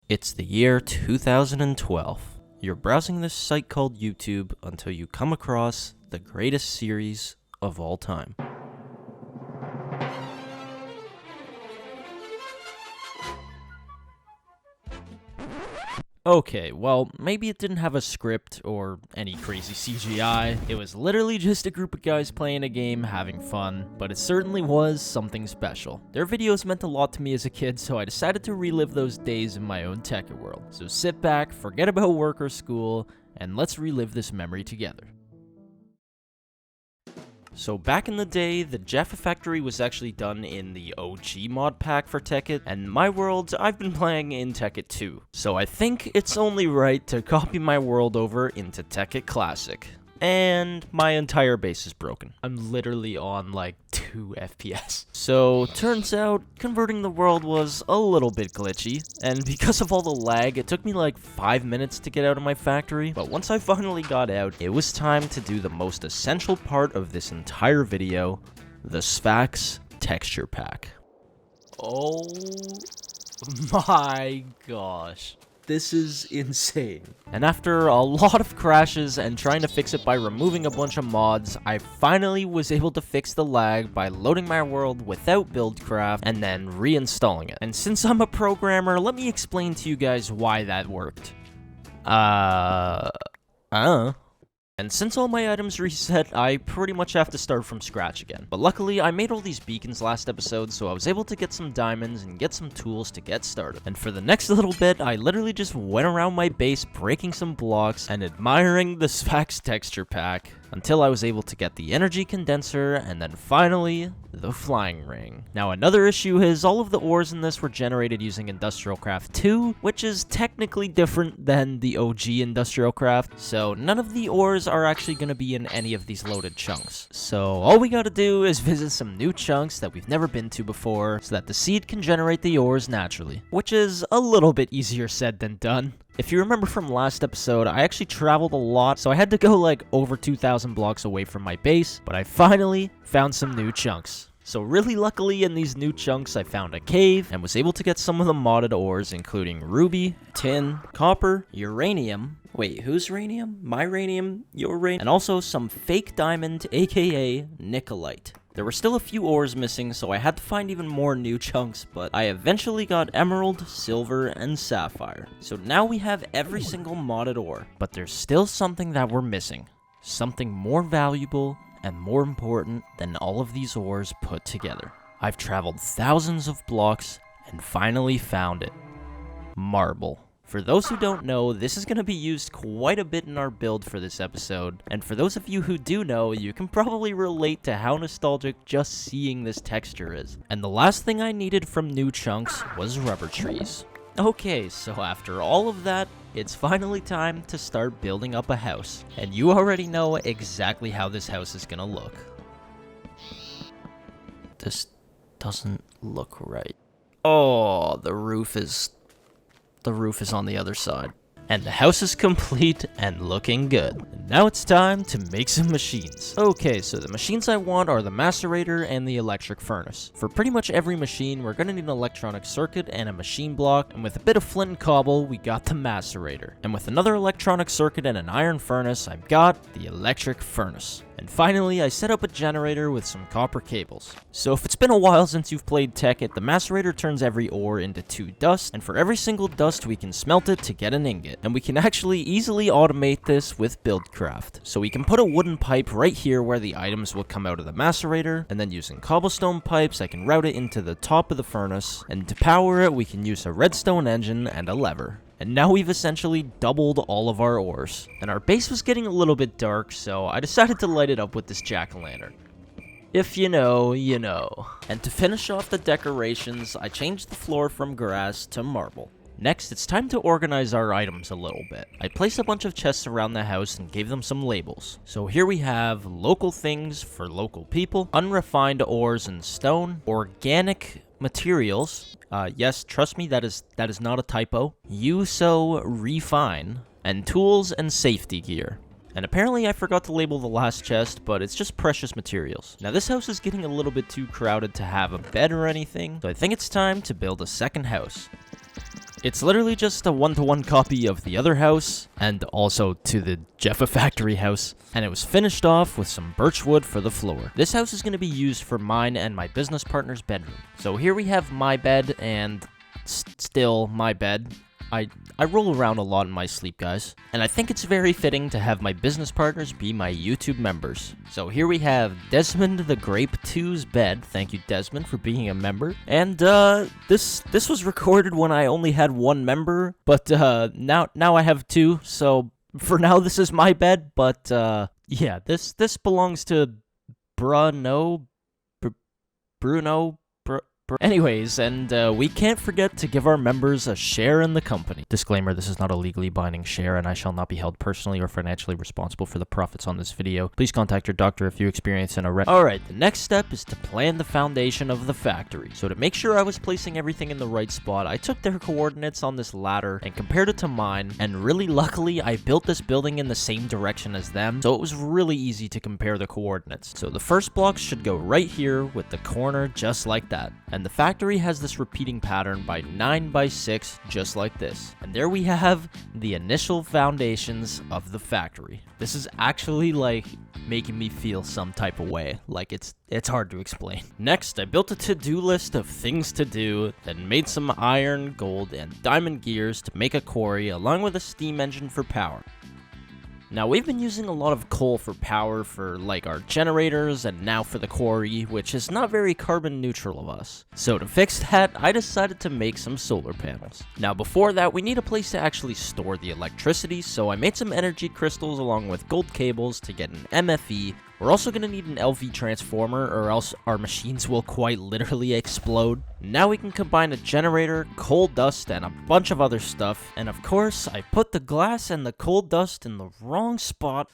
It's the year 2012. You're browsing this site called YouTube until you come across the greatest series of all time. Okay, well, maybe it didn't have a script or any crazy CGI. It was literally just a group of guys playing a game, having fun, but it certainly was something special. Their videos meant a lot to me as a kid, so I decided to relive those days in my own Tekkit world. So sit back, forget about work or school, and let's relive this memory together. So back in the day, the Jaffa Factory was actually done in the OG mod pack for Tekkit, and my world I've been playing in Tekkit 2. So I think it's only right to copy my world over into Tekkit Classic. And my entire base is broken. I'm literally on like 2 FPS. So turns out converting the world was a little bit glitchy, and because of all the lag, it took me like 5 minutes to get out of my factory. But once I finally got out, it was time to do the most essential part of this entire video, the Sphax texture pack. Oh my gosh. This is insane. And after a lot of crashes and trying to fix it by removing a bunch of mods, I finally was able to fix the lag by loading my world without Buildcraft and then reinstalling it. And since I'm a programmer, let me explain to you guys why that worked. And since all my items reset, I pretty much have to start from scratch again. But luckily, I made all these beacons last episode, so I was able to get some diamonds and get some tools to get started. And for the next little bit, I literally just went around my base breaking some blocks and admiring the Sphax texture pack until I was able to get the energy condenser and then finally the flying ring. Now another issue is all of the ores in this were generated using Industrial Craft 2, which is technically different than the OG Industrial Craft, so none of the ores are actually going to be in any of these loaded chunks. So all we gotta do is visit some new chunks that we've never been to before so that the seed can generate the ores naturally, which is a little bit easier said than done. If you remember from last episode, I actually traveled a lot, so I had to go like over 2,000 blocks away from my base, but I finally found some new chunks. So really luckily in these new chunks, I found a cave and was able to get some of the modded ores, including ruby, tin, copper, uranium. Wait, whose uranium? My uranium? Your uranium? And also some fake diamond, aka Nikolite. There were still a few ores missing, so I had to find even more new chunks, but I eventually got emerald, silver, and sapphire. So now we have every single modded ore, but there's still something that we're missing. Something more valuable and more important than all of these ores put together. I've traveled thousands of blocks and finally found it. Marble. For those who don't know, this is going to be used quite a bit in our build for this episode, and for those of you who do know, you can probably relate to how nostalgic just seeing this texture is. And the last thing I needed from new chunks was rubber trees. Okay, so after all of that, it's finally time to start building up a house. And you already know exactly how this house is going to look. This doesn't look right. Oh, the roof is on the other side. And the house is complete and looking good. And now it's time to make some machines. Okay, so the machines I want are the macerator and the electric furnace. For pretty much every machine, we're gonna need an electronic circuit and a machine block, and with a bit of flint and cobble, we got the macerator. And with another electronic circuit and an iron furnace, I've got the electric furnace. And finally, I set up a generator with some copper cables. So if it's been a while since you've played Tekkit, the macerator turns every ore into 2 dust, and for every single dust we can smelt it to get an ingot. And we can actually easily automate this with Buildcraft. So we can put a wooden pipe right here where the items will come out of the macerator, and then using cobblestone pipes I can route it into the top of the furnace, and to power it we can use a redstone engine and a lever. And now we've essentially doubled all of our ores. And our base was getting a little bit dark, so I decided to light it up with this jack-o'-lantern. If you know, you know. And to finish off the decorations, I changed the floor from grass to marble. Next, it's time to organize our items a little bit. I placed a bunch of chests around the house and gave them some labels. So here we have local things for local people, unrefined ores and stone, organic materials. Yes, trust me, that is not a typo. refine, and tools and safety gear. And apparently I forgot to label the last chest, but it's just precious materials. Now this house is getting a little bit too crowded to have a bed or anything, so I think it's time to build a second house. It's literally just a one-to-one copy of the other house, and also to the Jaffa Factory house, and it was finished off with some birch wood for the floor. This house is going to be used for mine and my business partner's bedroom. So here we have my bed, and still my bed. I roll around a lot in my sleep, guys. And I think it's very fitting to have my business partners be my YouTube members. So here we have Desmond the Grape 2's bed. Thank you, Desmond, for being a member. And this was recorded when I only had one member, but now I have two. So for now, this is my bed. But yeah, this belongs to Bruno. Anyways, and we can't forget to give our members a share in the company. Disclaimer, this is not a legally binding share, and I shall not be held personally or financially responsible for the profits on this video. Please contact your doctor if you experience an arrest. Alright, the next step is to plan the foundation of the factory. So to make sure I was placing everything in the right spot, I took their coordinates on this ladder and compared it to mine, and really luckily, I built this building in the same direction as them, so it was really easy to compare the coordinates. So the first blocks should go right here with the corner just like that. And the factory has this repeating pattern by 9 by 6, just like this. And there we have the initial foundations of the factory. This is actually like making me feel some type of way. Like it's hard to explain. Next, I built a to-do list of things to do, then made some iron, gold, and diamond gears to make a quarry, along with a steam engine for power. Now, we've been using a lot of coal for power for, like, our generators, and now for the quarry, which is not very carbon neutral of us. So to fix that, I decided to make some solar panels. Now, before that, we need a place to actually store the electricity, so I made some energy crystals along with gold cables to get an MFE. We're also going to need an LV transformer, or else our machines will quite literally explode. Now we can combine a generator, coal dust, and a bunch of other stuff. And of course, I put the glass and the coal dust in the wrong spot.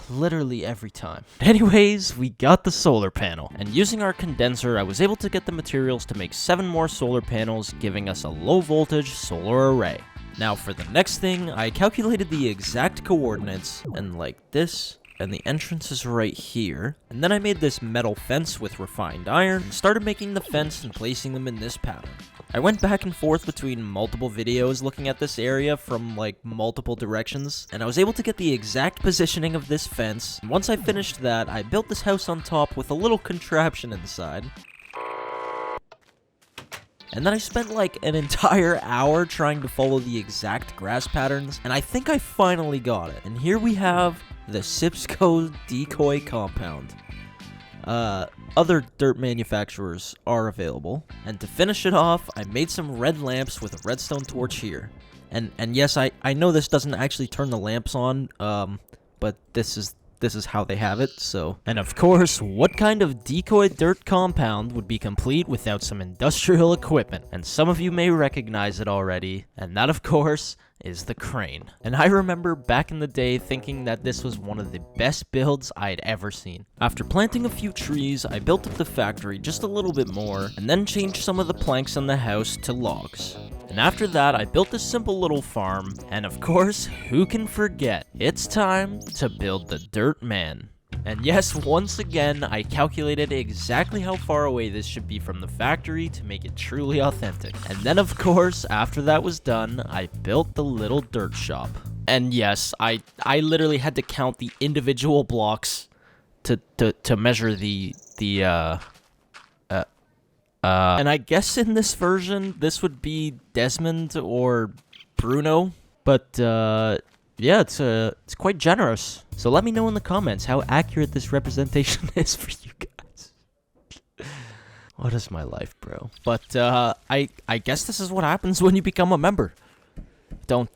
Literally every time. Anyways, we got the solar panel. And using our condenser, I was able to get the materials to make 7 more solar panels, giving us a low voltage solar array. Now for the next thing, I calculated the exact coordinates, and like this, and the entrance is right here. And then I made this metal fence with refined iron, and started making the fence and placing them in this pattern. I went back and forth between multiple videos looking at this area from like multiple directions, and I was able to get the exact positioning of this fence. And once I finished that, I built this house on top with a little contraption inside. And then I spent like an entire hour trying to follow the exact grass patterns, and I think I finally got it. And here we have the Sipsco decoy compound. Other dirt manufacturers are available. And to finish it off, I made some red lamps with a redstone torch here. And yes, I know this doesn't actually turn the lamps on, but this is how they have it, so. And of course, what kind of decoy dirt compound would be complete without some industrial equipment? And some of you may recognize it already, and that of course is the crane. And I remember back in the day thinking that this was one of the best builds I'd ever seen. After planting a few trees, I built up the factory just a little bit more, and then changed some of the planks in the house to logs. And after that, I built this simple little farm, and of course, who can forget? It's time to build the Dirt Man. And yes, once again, I calculated exactly how far away this should be from the factory to make it truly authentic. And then of course, after that was done, I built the little dirt shop. And yes, I literally had to count the individual blocks to measure and I guess in this version, this would be Desmond or Bruno, but yeah, it's quite generous. So let me know in the comments how accurate this representation is for you guys. What is my life, bro? But I guess this is what happens when you become a member. Don't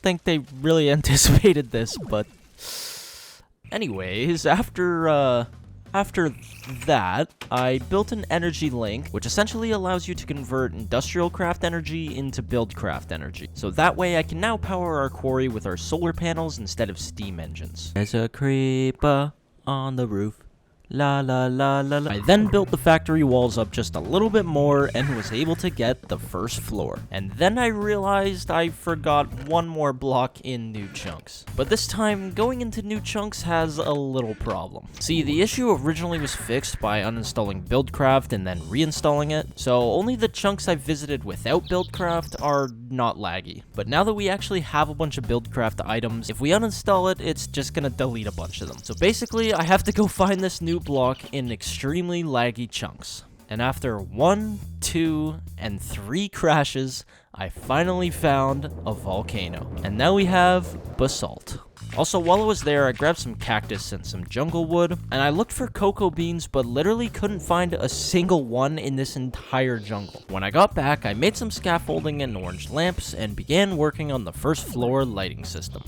think they really anticipated this, but anyways, after that, I built an energy link, which essentially allows you to convert industrial craft energy into buildcraft energy. So that way I can now power our quarry with our solar panels instead of steam engines. There's a creeper on the roof. La la la la la. I then built the factory walls up just a little bit more and was able to get the first floor. And then I realized I forgot one more block in new chunks. But this time, going into new chunks has a little problem. See, the issue originally was fixed by uninstalling Buildcraft and then reinstalling it, so only the chunks I visited without Buildcraft are not laggy. But now that we actually have a bunch of Buildcraft items, if we uninstall it, it's just gonna delete a bunch of them. So basically, I have to go find this new block in extremely laggy chunks. And after 1, 2, and 3 crashes, I finally found a volcano. And now we have basalt. Also, while I was there, I grabbed some cactus and some jungle wood, and I looked for cocoa beans, but literally couldn't find a single one in this entire jungle. When I got back, I made some scaffolding and orange lamps, and began working on the first floor lighting system.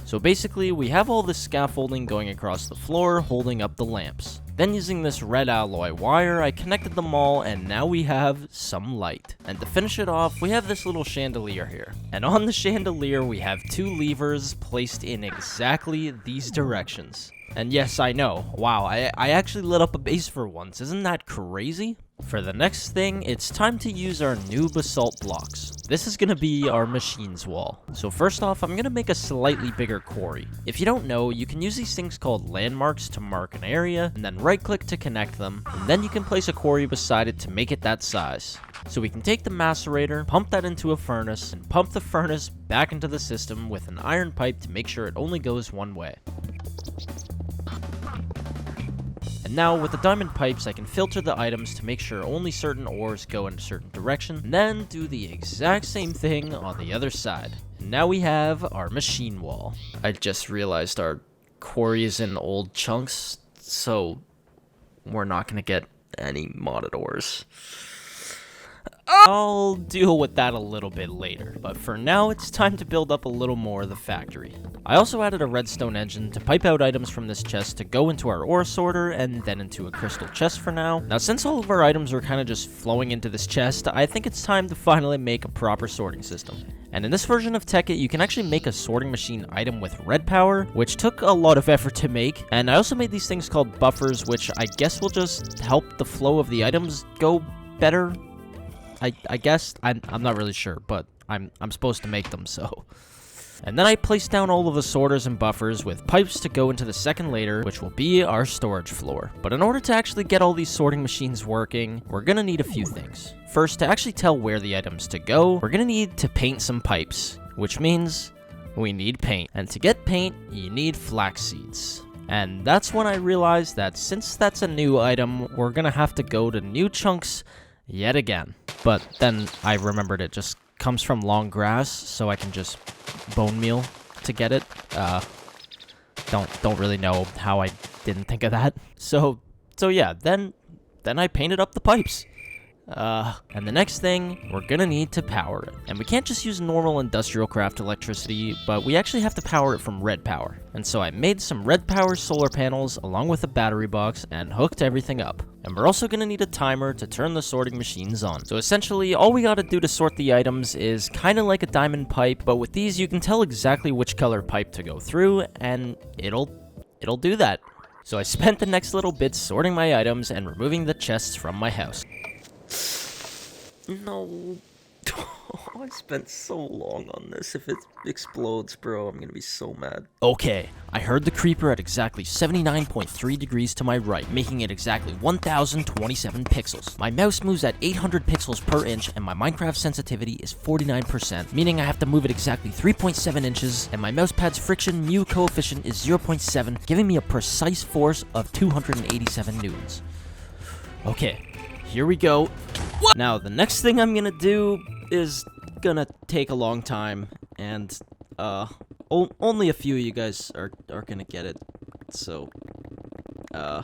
So basically, we have all this scaffolding going across the floor, holding up the lamps. Then using this red alloy wire, I connected them all, and now we have some light. And to finish it off, we have this little chandelier here. And on the chandelier, we have 2 levers placed in exactly these directions. And yes, I know, wow, I actually lit up a base for once, isn't that crazy? For the next thing, it's time to use our new basalt blocks. This is going to be our machines wall. So first off, I'm going to make a slightly bigger quarry. If you don't know, you can use these things called landmarks to mark an area, and then right click to connect them, and then you can place a quarry beside it to make it that size. So we can take the macerator, pump that into a furnace, and pump the furnace back into the system with an iron pipe to make sure it only goes one way. And now, with the diamond pipes, I can filter the items to make sure only certain ores go in a certain direction, and then do the exact same thing on the other side. And now we have our machine wall. I just realized our quarry is in old chunks, so we're not going to get any modded ores. I'll deal with that a little bit later, but for now it's time to build up a little more of the factory. I also added a redstone engine to pipe out items from this chest to go into our ore sorter and then into a crystal chest for now. Now since all of our items are kind of just flowing into this chest, I think it's time to finally make a proper sorting system. And in this version of Tekkit, you can actually make a sorting machine item with red power, which took a lot of effort to make. And I also made these things called buffers, which I guess will just help the flow of the items go better. I guess, I'm not really sure, but I'm supposed to make them, so. And then I placed down all of the sorters and buffers with pipes to go into the second layer, which will be our storage floor. But in order to actually get all these sorting machines working, we're gonna need a few things. First, to actually tell where the items to go, we're gonna need to paint some pipes, which means we need paint. And to get paint, you need flax seeds. And that's when I realized that since that's a new item, we're gonna have to go to new chunks yet again. But then I remembered it just comes from long grass, so I can just bone meal to get it. Don't really know how I didn't think of that. So yeah, then I painted up the pipes. And the next thing, we're gonna need to power it. And we can't just use normal industrial craft electricity, but we actually have to power it from red power. And so I made some red power solar panels along with a battery box and hooked everything up. And we're also gonna need a timer to turn the sorting machines on. So essentially, all we gotta do to sort the items is kinda like a diamond pipe, but with these you can tell exactly which color pipe to go through, and it'll do that. So I spent the next little bit sorting my items and removing the chests from my house. No. I spent so long on this. If it explodes, bro, I'm gonna be so mad. Okay, I heard the creeper at exactly 79.3 degrees to my right, making it exactly 1027 pixels. My mouse moves at 800 pixels per inch, and my Minecraft sensitivity is 49%, meaning I have to move it exactly 3.7 inches, and my mousepad's friction mu coefficient is 0.7, giving me a precise force of 287 newtons. Okay, here we go. What? Now, the next thing I'm gonna do is gonna take a long time, and only a few of you guys are gonna get it. So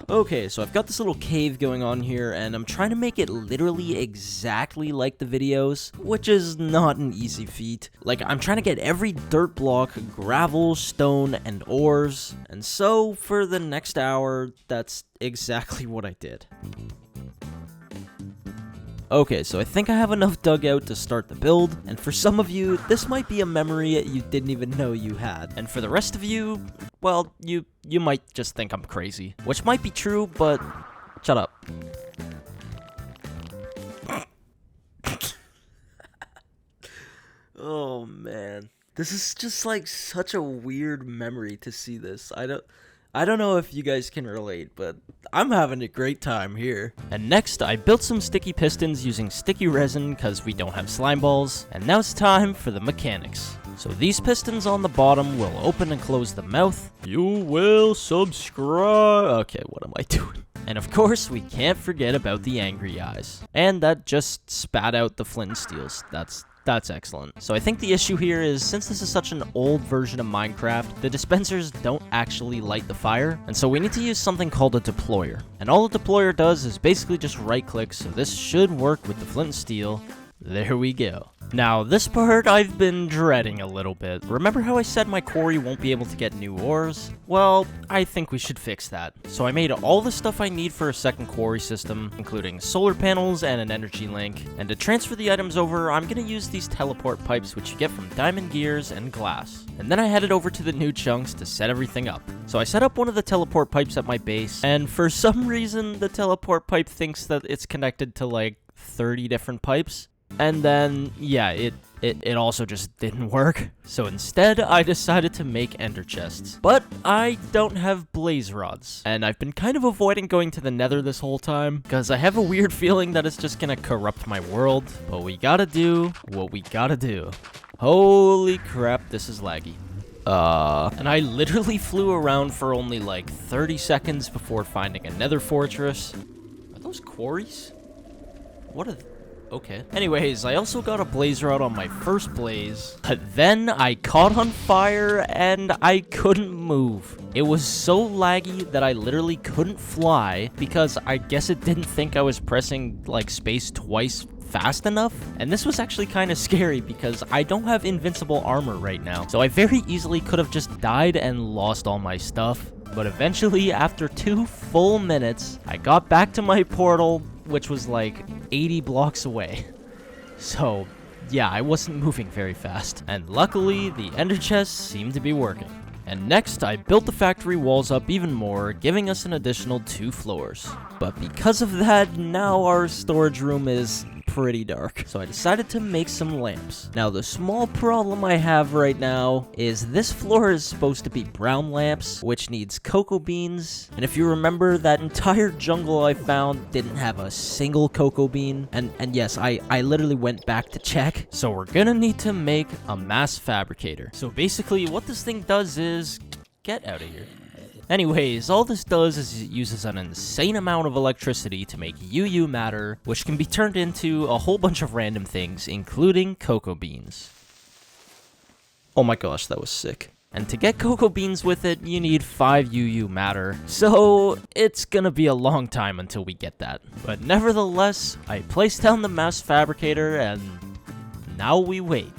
okay, so I've got this little cave going on here, and I'm trying to make it literally exactly like the videos, which is not an easy feat. Like, I'm trying to get every dirt block, gravel, stone, and ores, and so for the next hour, that's exactly what I did. Okay, so I think I have enough dug out to start the build, and for some of you, this might be a memory you didn't even know you had. And for the rest of you, well, you might just think I'm crazy. Which might be true, but shut up. Oh man. This is just like such a weird memory to see this. I don't know if you guys can relate, but I'm having a great time here. And next, I built some sticky pistons using sticky resin because we don't have slime balls. And now it's time for the mechanics. So these pistons on the bottom will open and close the mouth. You will subscribe. Okay, what am I doing? And of course, we can't forget about the angry eyes. And that just spat out the flint and steels. That's excellent. So I think the issue here is, since this is such an old version of Minecraft, the dispensers don't actually light the fire, and so we need to use something called a deployer. And all a deployer does is basically just right-click, so this should work with the flint and steel. There we go. Now, this part I've been dreading a little bit. Remember how I said my quarry won't be able to get new ores? Well, I think we should fix that. So I made all the stuff I need for a second quarry system, including solar panels and an energy link. And to transfer the items over, I'm gonna use these teleport pipes, which you get from diamond gears and glass. And then I headed over to the new chunks to set everything up. So I set up one of the teleport pipes at my base, and for some reason, the teleport pipe thinks that it's connected to like 30 different pipes. And then, yeah, it also just didn't work. So instead, I decided to make ender chests. But I don't have blaze rods. And I've been kind of avoiding going to the nether this whole time, because I have a weird feeling that it's just gonna corrupt my world. But we gotta do what we gotta do. Holy crap, this is laggy. And I literally flew around for only like 30 seconds before finding a nether fortress. Are those quarries? What are Okay. Anyways, I also got a blaze rod on my first blaze, but then I caught on fire and I couldn't move. It was so laggy that I literally couldn't fly because I guess it didn't think I was pressing like space twice fast enough. And this was actually kind of scary because I don't have invincible armor right now. So I very easily could have just died and lost all my stuff. But eventually, after 2 full minutes, I got back to my portal, which was like 80 blocks away. So, yeah, I wasn't moving very fast. And luckily, the ender chests seemed to be working. And next, I built the factory walls up even more, giving us an additional 2 floors. But because of that, now our storage room is pretty dark. So I decided to make some lamps. Now, the small problem I have right now is this floor is supposed to be brown lamps, which needs cocoa beans. And if you remember, that entire jungle I found didn't have a single cocoa bean. And yes, I literally went back to check. So we're gonna need to make a mass fabricator. So basically, what this thing does is get out of here. Anyways, all this does is it uses an insane amount of electricity to make UU matter, which can be turned into a whole bunch of random things, including cocoa beans. Oh my gosh, that was sick. And to get cocoa beans with it, you need 5 UU matter, so it's gonna be a long time until we get that. But nevertheless, I placed down the mass fabricator, and now we wait.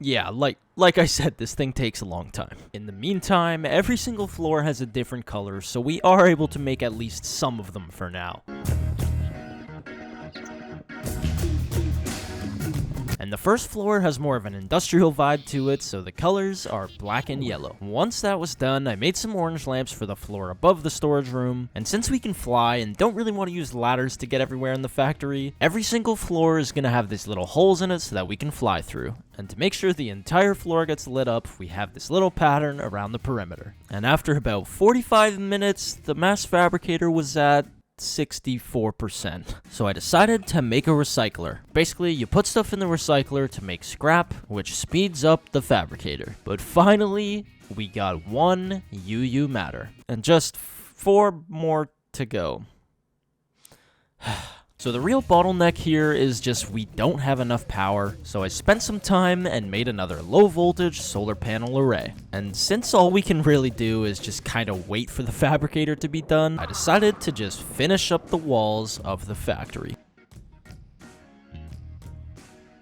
Yeah, like I said, this thing takes a long time. In the meantime, every single floor has a different color, so we are able to make at least some of them for now. And the first floor has more of an industrial vibe to it, so the colors are black and yellow. Once that was done, I made some orange lamps for the floor above the storage room, and since we can fly and don't really want to use ladders to get everywhere in the factory, every single floor is going to have these little holes in it so that we can fly through. And to make sure the entire floor gets lit up, we have this little pattern around the perimeter. And after about 45 minutes, the mass fabricator was at 64%. So I decided to make a recycler. Basically, you put stuff in the recycler to make scrap, which speeds up the fabricator. But finally, we got 1 UU matter. And just 4 more to go. So the real bottleneck here is just we don't have enough power, so I spent some time and made another low voltage solar panel array. And since all we can really do is just kind of wait for the fabricator to be done, I decided to just finish up the walls of the factory.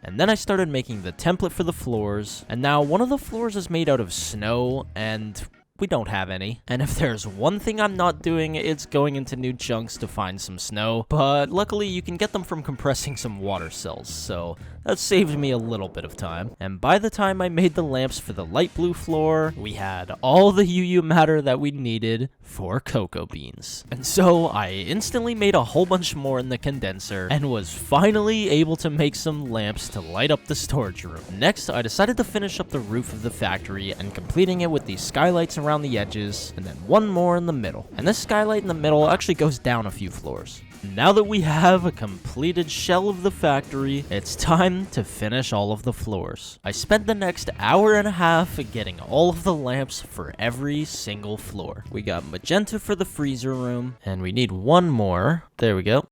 And then I started making the template for the floors, and now one of the floors is made out of snow, and we don't have any. And if there's one thing I'm not doing, it's going into new chunks to find some snow. But luckily, you can get them from compressing some water cells, so that saved me a little bit of time. And by the time I made the lamps for the light blue floor, we had all the UU matter that we needed for cocoa beans. And so I instantly made a whole bunch more in the condenser and was finally able to make some lamps to light up the storage room. Next, I decided to finish up the roof of the factory and completing it with these skylights around the edges and then one more in the middle. And this skylight in the middle actually goes down a few floors. Now that we have a completed shell of the factory, it's time to finish all of the floors. I spent the next hour and a half getting all of the lamps for every single floor. We got magenta for the freezer room, and we need one more. There we go.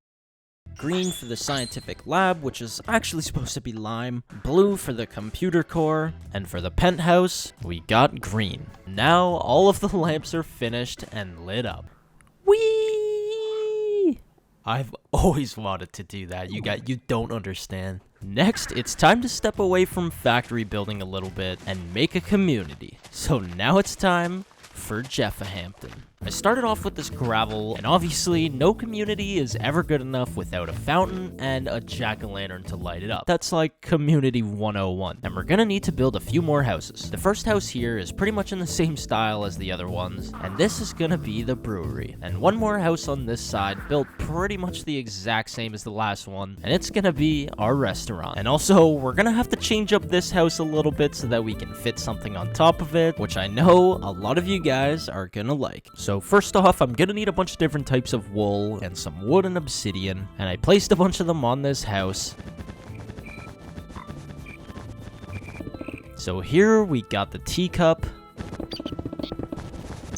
Green for the scientific lab, which is actually supposed to be lime. Blue for the computer core. And for the penthouse, we got green. Now all of the lamps are finished and lit up. Whee! I've always wanted to do that. You don't understand. Next, it's time to step away from factory building a little bit and make a community. So now it's time for Jaffa Hampton. I started off with this gravel, and obviously no community is ever good enough without a fountain and a jack-o'-lantern to light it up. That's like community 101. And we're gonna need to build a few more houses. The first house here is pretty much in the same style as the other ones, and this is gonna be the brewery. And one more house on this side, built pretty much the exact same as the last one, and it's gonna be our restaurant. And also, we're gonna have to change up this house a little bit so that we can fit something on top of it, which I know a lot of you guys are gonna like. So first off, I'm gonna need a bunch of different types of wool and some wood and obsidian, and I placed a bunch of them on this house. So here we got the teacup,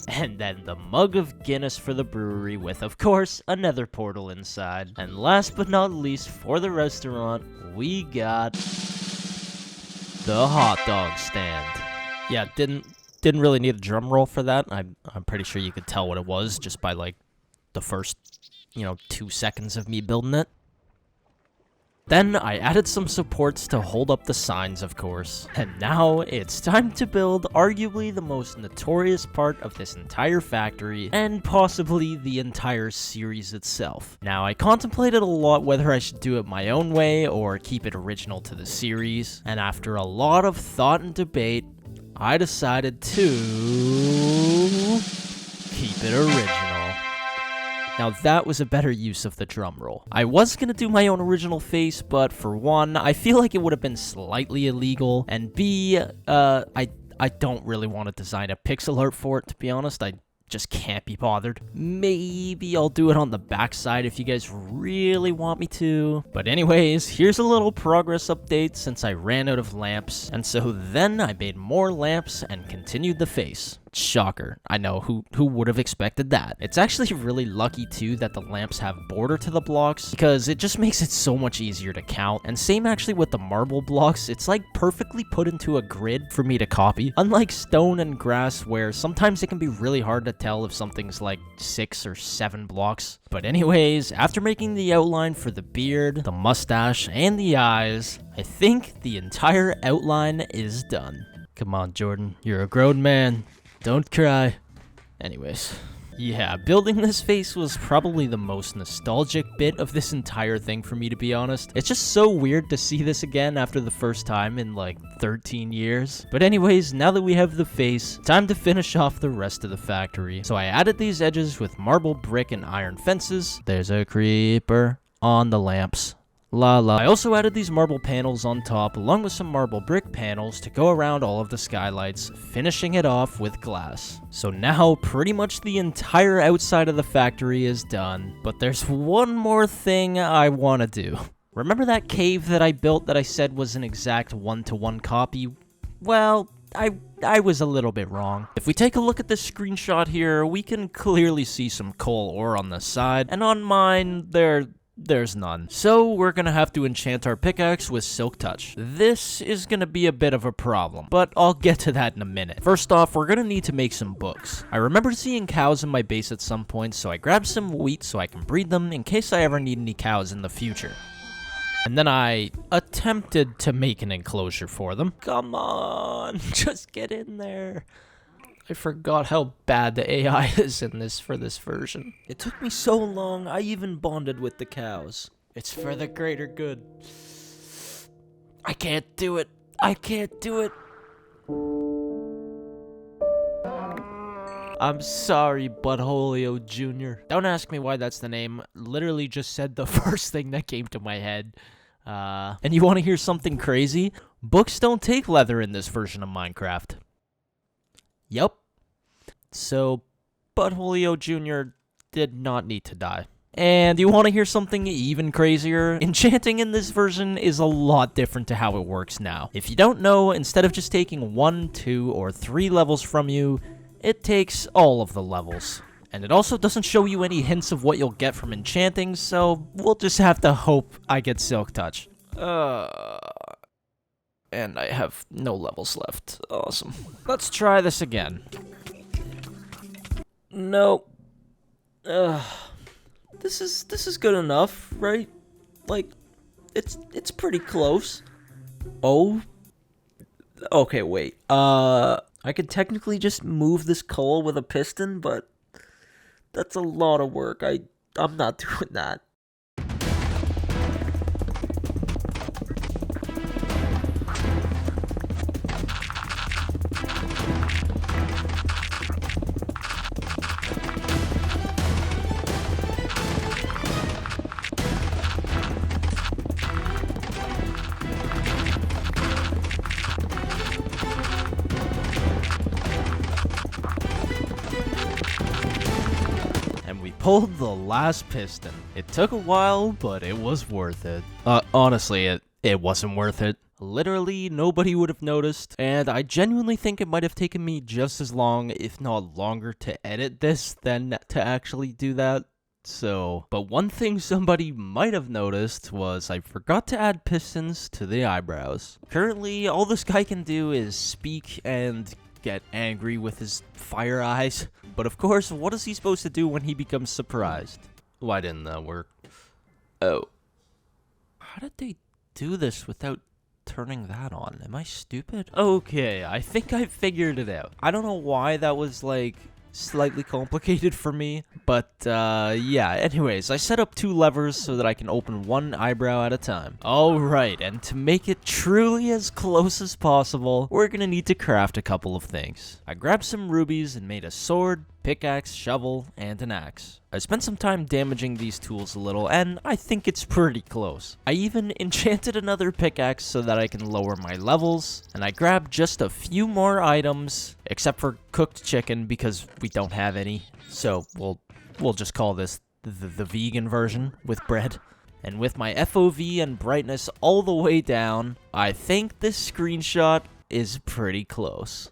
and then the mug of Guinness for the brewery with, of course, a nether portal inside. And last but not least, for the restaurant, we got the hot dog stand. Yeah, didn't really need a drum roll for that. I'm pretty sure you could tell what it was just by, like, the first, 2 seconds of me building it. Then I added some supports to hold up the signs, of course. And now it's time to build arguably the most notorious part of this entire factory and possibly the entire series itself. Now, I contemplated a lot whether I should do it my own way or keep it original to the series. And after a lot of thought and debate, I decided to keep it original. Now that was a better use of the drum roll. I was gonna do my own original face, but for one, I feel like it would have been slightly illegal, and B, I don't really want to design a pixel art for it, to be honest. I just can't be bothered. Maybe I'll do it on the backside if you guys really want me to. But anyways, here's a little progress update since I ran out of lamps. And so then I made more lamps and continued the face. Shocker. I know, who would have expected that? It's actually really lucky too that the lamps have border to the blocks, because it just makes it so much easier to count. And same actually with the marble blocks, it's like perfectly put into a grid for me to copy. Unlike stone and grass, where sometimes it can be really hard to tell if something's like 6 or 7 blocks. But anyways, after making the outline for the beard, the mustache, and the eyes, I think the entire outline is done. Come on, Jordan, you're a grown man. Don't cry. Anyways. Yeah, building this face was probably the most nostalgic bit of this entire thing for me, to be honest. It's just so weird to see this again after the first time in like 13 years. But anyways, now that we have the face, time to finish off the rest of the factory. So I added these edges with marble, brick, and iron fences. There's a creeper on the lamps. La la. I also added these marble panels on top along with some marble brick panels to go around all of the skylights, finishing it off with glass. So now pretty much the entire outside of the factory is done, but there's one more thing I want to do. Remember that cave that I built that I said was an exact 1-to-1 copy? Well, I was a little bit wrong. If we take a look at this screenshot here, we can clearly see some coal ore on the side, and on mine, there's none. So we're gonna have to enchant our pickaxe with Silk Touch. This is gonna be a bit of a problem, but I'll get to that in a minute. First off, we're gonna need to make some books. I remember seeing cows in my base at some point, so I grabbed some wheat so I can breed them in case I ever need any cows in the future. And then I attempted to make an enclosure for them. Come on, just get in there. I forgot how bad the AI is in this for this version. It took me so long, I even bonded with the cows. It's for the greater good. I can't do it. I can't do it. I'm sorry, Butholio Jr. Don't ask me why that's the name. Literally just said the first thing that came to my head. And you want to hear something crazy? Books don't take leather in this version of Minecraft. Yup. So, Butholio Jr. did not need to die. And you want to hear something even crazier? Enchanting in this version is a lot different to how it works now. If you don't know, instead of just taking 1, 2, or 3 levels from you, it takes all of the levels. And it also doesn't show you any hints of what you'll get from enchanting, so we'll just have to hope I get Silk Touch. And I have no levels left. Awesome. Let's try this again. No. This is good enough, right? Like, it's pretty close. Oh. Okay, wait. I could technically just move this coal with a piston, but that's a lot of work. I'm not doing that. Pulled the last piston. It took a while, but it was worth it. Honestly, it wasn't worth it. Literally, nobody would have noticed, and I genuinely think it might have taken me just as long, if not longer, to edit this than to actually do that. So, but one thing somebody might have noticed was I forgot to add pistons to the eyebrows. Currently, all this guy can do is speak and get angry with his fire eyes. But of course, what is he supposed to do when he becomes surprised? Why didn't that work? Oh. How did they do this without turning that on? Am I stupid? Okay, I think I figured it out. I don't know why that was, like, slightly complicated for me, but yeah, anyways, I set up 2 levers so that I can open 1 eyebrow at a time. Alright, and to make it truly as close as possible, we're gonna need to craft a couple of things. I grabbed some rubies and made a sword, pickaxe, shovel, and an axe. I spent some time damaging these tools a little, and I think it's pretty close. I even enchanted another pickaxe so that I can lower my levels, and I grabbed just a few more items, except for cooked chicken because we don't have any. So we'll just call this the vegan version with bread. And with my FOV and brightness all the way down, I think this screenshot is pretty close.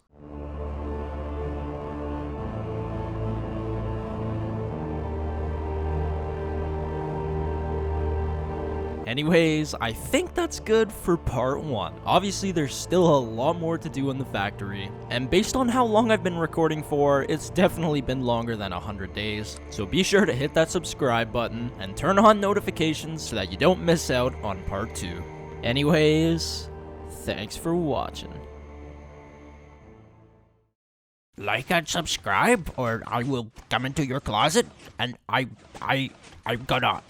Anyways, I think that's good for part 1. Obviously, there's still a lot more to do in the factory, and based on how long I've been recording for, it's definitely been longer than 100 days. So be sure to hit that subscribe button and turn on notifications so that you don't miss out on part 2. Anyways, thanks for watching. Like and subscribe, or I will come into your closet and I'm gonna